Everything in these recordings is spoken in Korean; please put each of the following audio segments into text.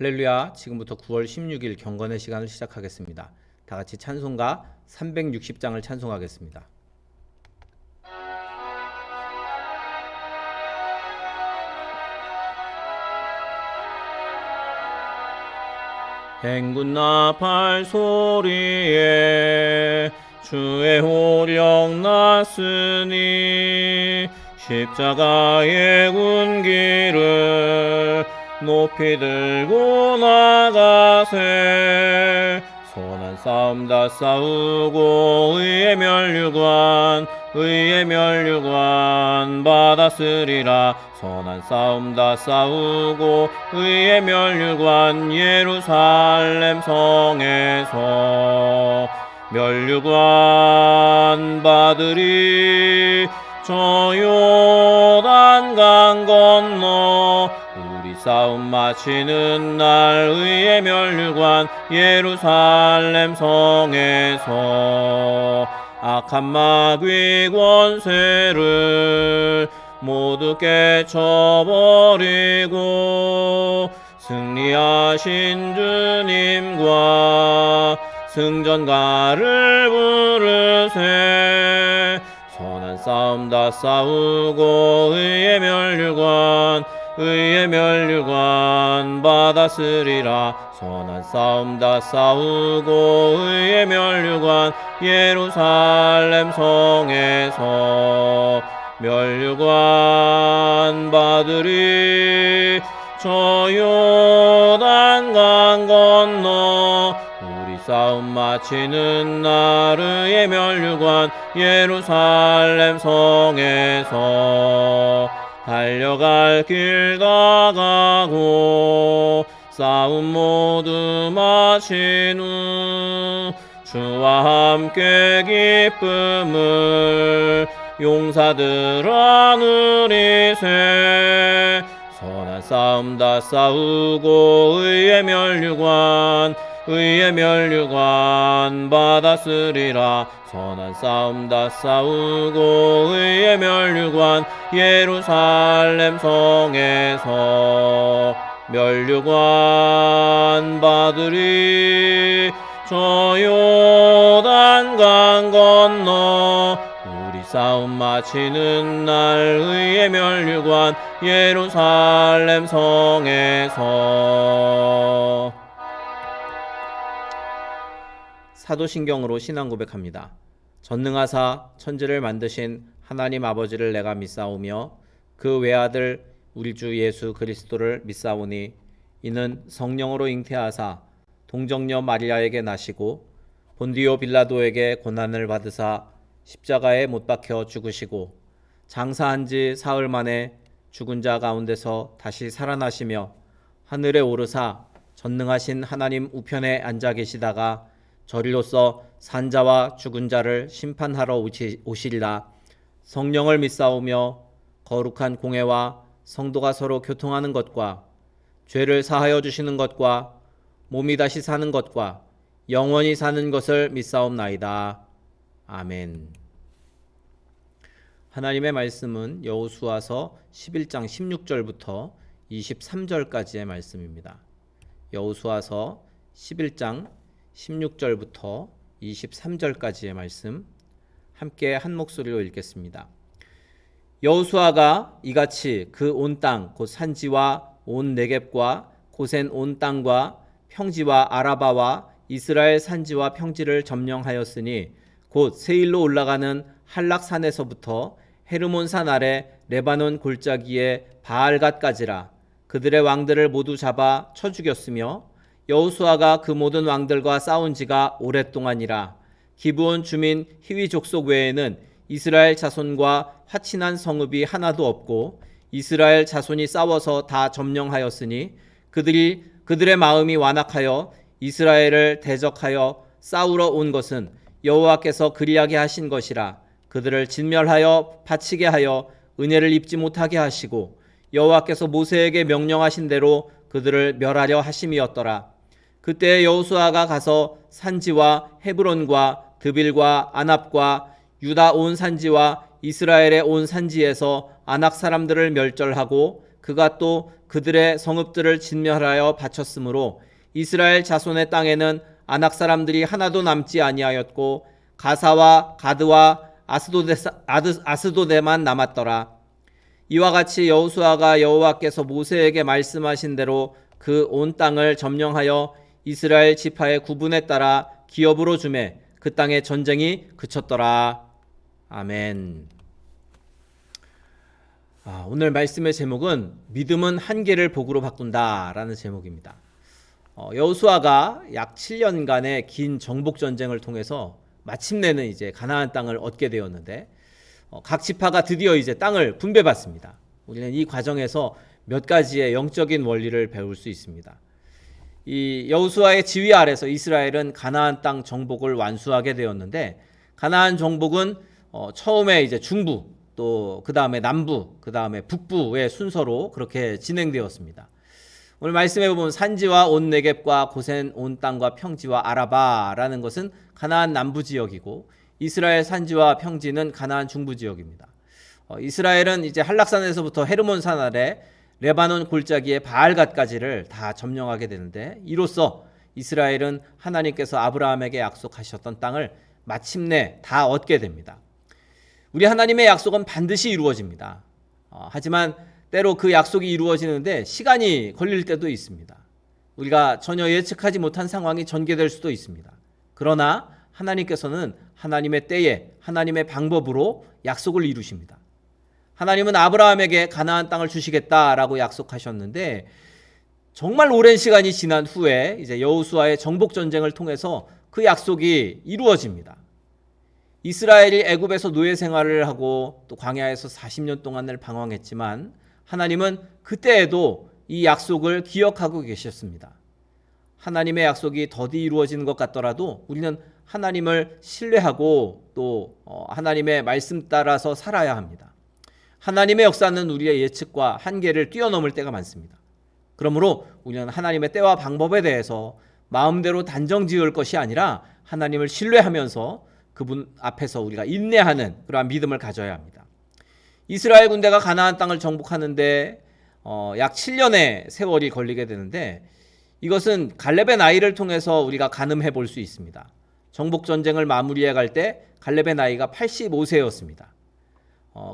할렐루야. 지금부터 9월 16일 경건의 시간을 시작하겠습니다. 다 같이 찬송가 360장을 찬송하겠습니다. 행군 나팔 소리에 주의 호령 났으니 십자가의 군기를 높이 들고 나가세. 선한 싸움 다 싸우고 의의 멸류관 받았으리라. 선한 싸움 다 싸우고 의의 멸류관 예루살렘 성에서 멸류관 받으리. 저 요단강 건너 우리 싸움 마치는 날 의의 멸류관 예루살렘 성에서 악한 마귀 권세를 모두 깨쳐버리고 승리하신 주님과 승전가를 부르세. 선한 싸움 다 싸우고 의의 멸류관 받았으리라. 선한 싸움 다 싸우고 의의 멸류관 예루살렘 성에서 멸류관 받으리. 저 요단강 건너 우리 싸움 마치는 날 의의 멸류관 예루살렘 성에서 달려갈 길 다 가고 싸움 모두 마친 후 주와 함께 기쁨을 용사들 안으리세. 선한 싸움 다 싸우고 의의 멸류관 받았으리라. 선한 싸움 다 싸우고 의의 멸류관 예루살렘 성에서 멸류관 받으리. 저 요단강 건너 우리 싸움 마치는 날 의의 멸류관 예루살렘 성에서. 사도신경으로 신앙 고백합니다. 전능하사 천지를 만드신 하나님 아버지를 내가 믿사오며 그 외아들 우리 주 예수 그리스도를 믿사오니 이는 성령으로 잉태하사 동정녀 마리아에게 나시고 본디오 빌라도에게 고난을 받으사 십자가에 못 박혀 죽으시고 장사한 지 사흘 만에 죽은 자 가운데서 다시 살아나시며 하늘에 오르사 전능하신 하나님 우편에 앉아 계시다가 저리로서 산자와 죽은 자를 심판하러 오시리라. 성령을 믿사오며 거룩한 공회와 성도가 서로 교통하는 것과 죄를 사하여 주시는 것과 몸이 다시 사는 것과 영원히 사는 것을 믿사옵나이다. 아멘. 하나님의 말씀은 여호수아서 11장 16절부터 23절까지의 말씀입니다. 여호수아서 11장 16절부터 23절까지의 말씀 함께 한 목소리로 읽겠습니다. 여호수아가 이같이 그 온 땅 곧 산지와 온 네겝과 고센 온 땅과 평지와 아라바와 이스라엘 산지와 평지를 점령하였으니 곧 세일로 올라가는 한락산에서부터 헤르몬산 아래 레바논 골짜기에 바알갓까지라. 그들의 왕들을 모두 잡아 쳐 죽였으며 여호수아가 그 모든 왕들과 싸운 지가 오랫동안이라. 기브온 주민 히위 족속 외에는 이스라엘 자손과 화친한 성읍이 하나도 없고 이스라엘 자손이 싸워서 다 점령하였으니 그들의 마음이 완악하여 이스라엘을 대적하여 싸우러 온 것은 여호와께서 그리하게 하신 것이라. 그들을 진멸하여 바치게 하여 은혜를 입지 못하게 하시고 여호와께서 모세에게 명령하신 대로 그들을 멸하려 하심이었더라. 그때 여호수아가 가서 산지와 헤브론과 드빌과 아납과 유다 온 산지와 이스라엘의 온 산지에서 아낙 사람들을 멸절하고 그가 또 그들의 성읍들을 진멸하여 바쳤으므로 이스라엘 자손의 땅에는 아낙 사람들이 하나도 남지 아니하였고 가사와 가드와 아스도데만 남았더라. 이와 같이 여호수아가 여호와께서 모세에게 말씀하신 대로 그 온 땅을 점령하여 이스라엘 지파의 구분에 따라 기업으로 주매 그 땅의 전쟁이 그쳤더라. 아멘. 오늘 말씀의 제목은 믿음은 한계를 복으로 바꾼다 라는 제목입니다. 여호수아가 약 7년간의 긴 정복 전쟁을 통해서 마침내는 이제 가나안 땅을 얻게 되었는데 각 지파가 드디어 이제 땅을 분배받습니다. 우리는 이 과정에서 몇 가지의 영적인 원리를 배울 수 있습니다. 이 여호수아의 지휘 아래서 이스라엘은 가나안 땅 정복을 완수하게 되었는데 가나안 정복은 처음에 이제 중부 또 그 다음에 남부 그 다음에 북부의 순서로 그렇게 진행되었습니다. 오늘 말씀해 보면 산지와 온 네겝과 고센 온 땅과 평지와 아라바라는 것은 가나안 남부 지역이고 이스라엘 산지와 평지는 가나안 중부 지역입니다. 이스라엘은 이제 한락산에서부터 헤르몬 산 아래 레바논 골짜기의 바알갓까지를 다 점령하게 되는데 이로써 이스라엘은 하나님께서 아브라함에게 약속하셨던 땅을 마침내 다 얻게 됩니다. 우리 하나님의 약속은 반드시 이루어집니다. 하지만 때로 그 약속이 이루어지는데 시간이 걸릴 때도 있습니다. 우리가 전혀 예측하지 못한 상황이 전개될 수도 있습니다. 그러나 하나님께서는 하나님의 때에 하나님의 방법으로 약속을 이루십니다. 하나님은 아브라함에게 가나안 땅을 주시겠다라고 약속하셨는데 정말 오랜 시간이 지난 후에 이제 여호수아의 정복 전쟁을 통해서 그 약속이 이루어집니다. 이스라엘이 애굽에서 노예 생활을 하고 또 광야에서 40년 동안을 방황했지만 하나님은 그때에도 이 약속을 기억하고 계셨습니다. 하나님의 약속이 더디 이루어지는 것 같더라도 우리는 하나님을 신뢰하고 또 하나님의 말씀 따라서 살아야 합니다. 하나님의 역사는 우리의 예측과 한계를 뛰어넘을 때가 많습니다. 그러므로 우리는 하나님의 때와 방법에 대해서 마음대로 단정 지을 것이 아니라 하나님을 신뢰하면서 그분 앞에서 우리가 인내하는 그러한 믿음을 가져야 합니다. 이스라엘 군대가 가나안 땅을 정복하는데 약 7년의 세월이 걸리게 되는데 이것은 갈렙의 나이를 통해서 우리가 가늠해 볼 수 있습니다. 정복 전쟁을 마무리해 갈 때 갈렙의 나이가 85세였습니다.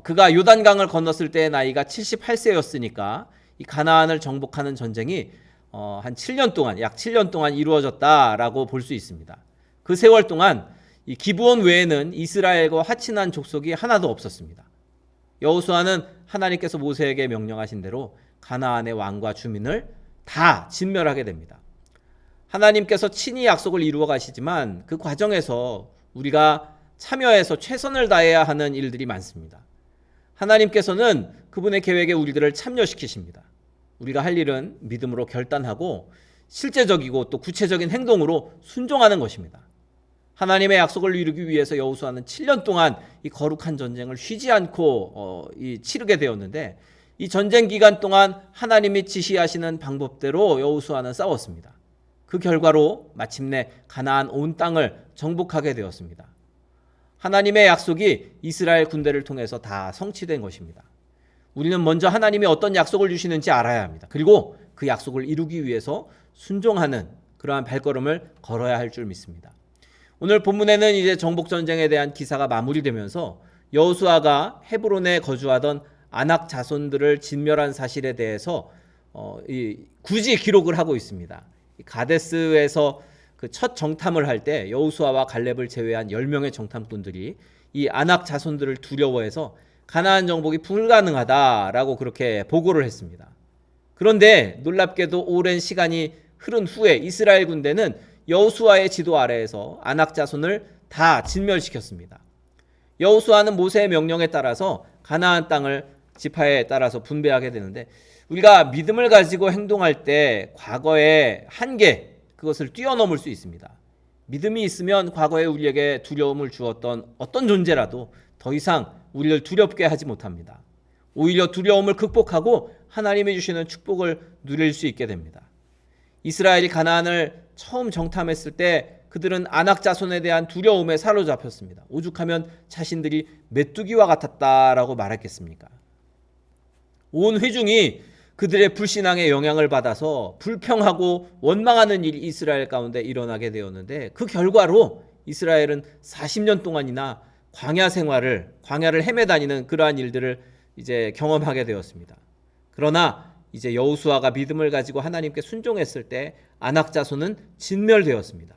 그가 요단강을 건넜을 때의 나이가 78세였으니까 이 가나안을 정복하는 전쟁이 한 7년 동안 약 7년 동안 이루어졌다라고 볼 수 있습니다. 그 세월 동안 이 기브온 외에는 이스라엘과 화친한 족속이 하나도 없었습니다. 여호수아는 하나님께서 모세에게 명령하신 대로 가나안의 왕과 주민을 다 진멸하게 됩니다. 하나님께서 친히 약속을 이루어 가시지만 그 과정에서 우리가 참여해서 최선을 다해야 하는 일들이 많습니다. 하나님께서는 그분의 계획에 우리들을 참여시키십니다. 우리가 할 일은 믿음으로 결단하고 실제적이고 또 구체적인 행동으로 순종하는 것입니다. 하나님의 약속을 이루기 위해서 여호수아는 7년 동안 이 거룩한 전쟁을 쉬지 않고 치르게 되었는데 이 전쟁 기간 동안 하나님이 지시하시는 방법대로 여호수아는 싸웠습니다. 그 결과로 마침내 가나안 온 땅을 정복하게 되었습니다. 하나님의 약속이 이스라엘 군대를 통해서 다 성취된 것입니다. 우리는 먼저 하나님이 어떤 약속을 주시는지 알아야 합니다. 그리고 그 약속을 이루기 위해서 순종하는 그러한 발걸음을 걸어야 할 줄 믿습니다. 오늘 본문에는 이제 정복 전쟁에 대한 기사가 마무리되면서 여호수아가 헤브론에 거주하던 아낙 자손들을 진멸한 사실에 대해서 굳이 기록을 하고 있습니다. 가데스에서 그 첫 정탐을 할 때 여호수아와 갈렙을 제외한 10명의 정탐꾼들이 이 아낙 자손들을 두려워해서 가나안 정복이 불가능하다라고 그렇게 보고를 했습니다. 그런데 놀랍게도 오랜 시간이 흐른 후에 이스라엘 군대는 여호수아의 지도 아래에서 아낙 자손을 다 진멸시켰습니다. 여호수아는 모세의 명령에 따라서 가나안 땅을 지파에 따라서 분배하게 되는데 우리가 믿음을 가지고 행동할 때 과거의 한계 그것을 뛰어넘을 수 있습니다. 믿음이 있으면 과거에 우리에게 두려움을 주었던 어떤 존재라도 더 이상 우리를 두렵게 하지 못합니다. 오히려 두려움을 극복하고 하나님이 주시는 축복을 누릴 수 있게 됩니다. 이스라엘이 가나안을 처음 정탐했을 때 그들은 아낙 자손에 대한 두려움에 사로잡혔습니다. 오죽하면 자신들이 메뚜기와 같았다라고 말했겠습니까? 온 회중이 그들의 불신앙의 영향을 받아서 불평하고 원망하는 일이 이스라엘 가운데 일어나게 되었는데, 그 결과로 이스라엘은 40년 동안이나 광야를 헤매다니는 그러한 일들을 이제 경험하게 되었습니다. 그러나 이제 여호수아가 믿음을 가지고 하나님께 순종했을 때 아낙 자손은 진멸되었습니다.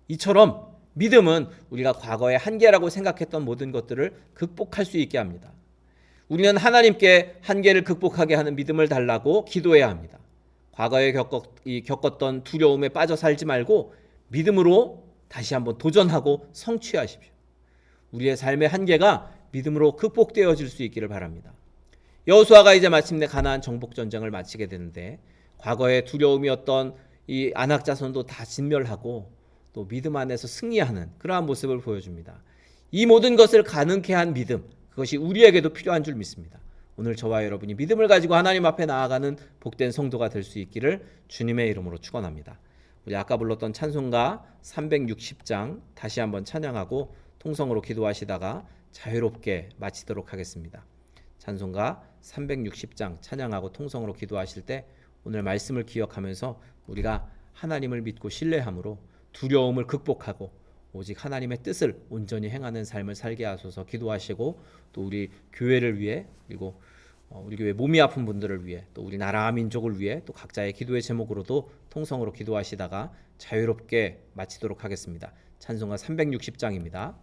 이처럼 믿음은 우리가 과거의 한계라고 생각했던 모든 것들을 극복할 수 있게 합니다. 우리는 하나님께 한계를 극복하게 하는 믿음을 달라고 기도해야 합니다. 과거에 겪었던 두려움에 빠져 살지 말고 믿음으로 다시 한번 도전하고 성취하십시오. 우리의 삶의 한계가 믿음으로 극복되어질 수 있기를 바랍니다. 여호수아가 이제 마침내 가나안 정복 전쟁을 마치게 되는데, 과거의 두려움이었던 이 아낙 자손도 다 진멸하고 또 믿음 안에서 승리하는 그러한 모습을 보여줍니다. 이 모든 것을 가능케 한 믿음, 그것이 우리에게도 필요한 줄 믿습니다. 오늘 저와 여러분이 믿음을 가지고 하나님 앞에 나아가는 복된 성도가 될 수 있기를 주님의 이름으로 축원합니다. 우리 아까 불렀던 찬송가 360장 다시 한번 찬양하고 통성으로 기도하시다가 자유롭게 마치도록 하겠습니다. 찬송가 360장 찬양하고 통성으로 기도하실 때 오늘 말씀을 기억하면서 우리가 하나님을 믿고 신뢰함으로 두려움을 극복하고 오직 하나님의 뜻을 온전히 행하는 삶을 살게 하소서 기도하시고, 또 우리 교회를 위해, 그리고 우리 교회 몸이 아픈 분들을 위해, 또 우리 나라 민족을 위해 또 각자의 기도의 제목으로도 통성으로 기도하시다가 자유롭게 마치도록 하겠습니다. 찬송가 360장입니다.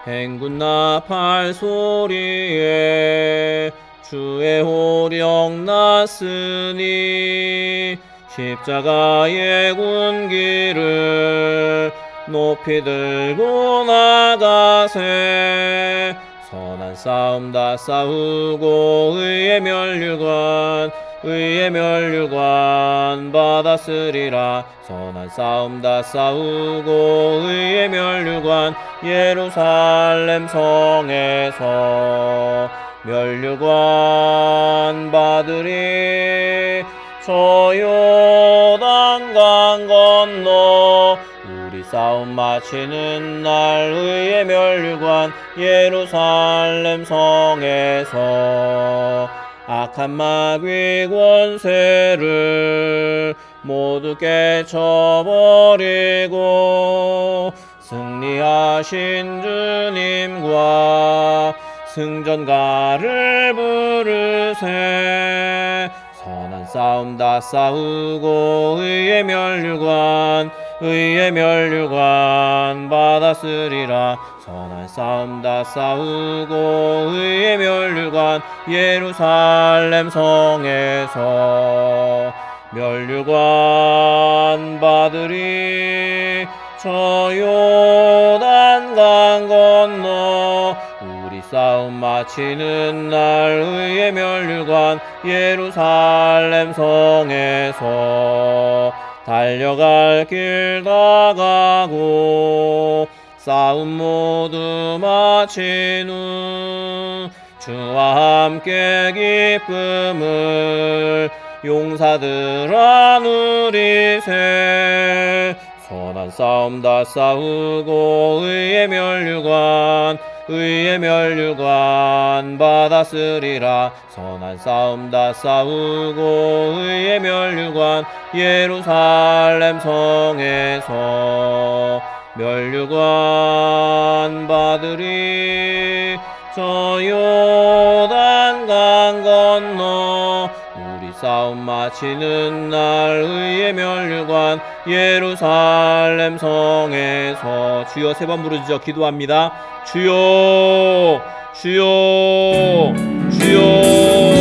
행군 나팔 소리에 주의 호령 났으니 십자가의 군기를 높이 들고 나가세. 선한 싸움 다 싸우고 의의 멸류관 받았으리라. 선한 싸움 다 싸우고 의의 멸류관 예루살렘 성에서 멸류관 받으리. 저 요단강 건너 우리 싸움 마치는 날 의의 멸류관 예루살렘 성에서 악한 마귀 권세를 모두 깨쳐버리고 승리하신 주님과 승전가를 부르세. 선한 싸움 다 싸우고 의의 멸류관 받았으리라. 선한 싸움 다 싸우고 의의 멸류관 예루살렘 성에서 멸류관 받으리. 저 요단강 건너 우리 싸움 마치는 날 의의 멸류관 예루살렘 성에서 달려갈 길 다 가고 싸움 모두 마친 후 주와 함께 기쁨을 용사들아 누리세. 선한 싸움 다 싸우고 의의 멸류관 받았으리라. 선한 싸움 다 싸우고 의의 멸류관 예루살렘 성에서 멸류관 받으리. 저 요단강 건너 우리 싸움 마치는 날 의의 멸류관 예루살렘 성에서. 주여 세 번 부르짖어 기도합니다. 주여 주여 주여